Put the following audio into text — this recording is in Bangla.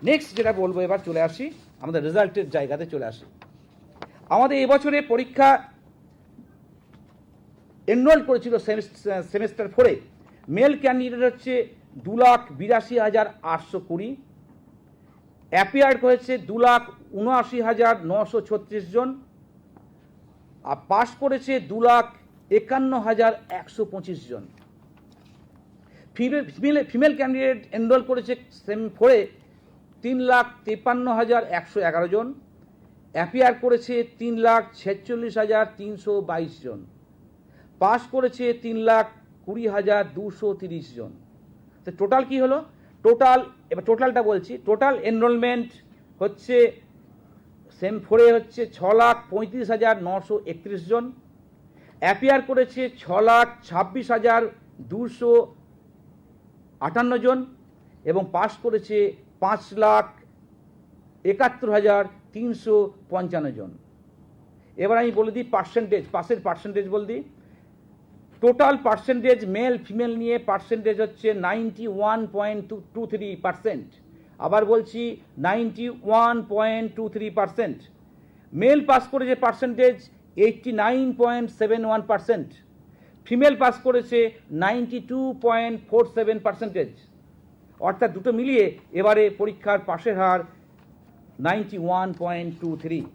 নেক্সট যেটা বলবো, এবার চলে আসি আমাদের রেজাল্টের জায়গাতে চলে আসি। আমাদের এবছরে পরীক্ষা এনরোল করেছিল সেমিস্টার 4-এ মেল ক্যান্ডিডেট হচ্ছে 2,82,820, অ্যাপিয়ার্ড হয়েছে 2,79,936 জন, আর পাস করেছে 2,51,125 জন। ফিমেল ক্যান্ডিডেট এনরোল করেছে সেম 4-এ 3,53,111 জন, অ্যাপিয়ার করেছে 3,46,322 জন, পাস করেছে 3,20,230 জন। তো টোটাল কি হলো? এবার টোটালটা বলছি। টোটাল এনরোলমেন্ট হচ্ছে সেম 4-এ হচ্ছে 6,35,931 জন, অ্যাপিয়ার করেছে 6,26,258 জন, এবং পাস করেছে 5,71,355 জন। এবার আমি বলে দিই পার্সেন্টেজ, পাসের পার্সেন্টেজ বলে দিই। টোটাল পার্সেন্টেজ মেল ফিমেল নিয়ে পার্সেন্টেজ হচ্ছে 91.23%। আবার বলছি 91.23%। মেল পাস করেছে পার্সেন্টেজ 89.71%, ফিমেল পাস করেছে 92.47%। অর্থাৎ দুটো মিলিয়ে এবারে পরীক্ষার পাশের হার 91.23।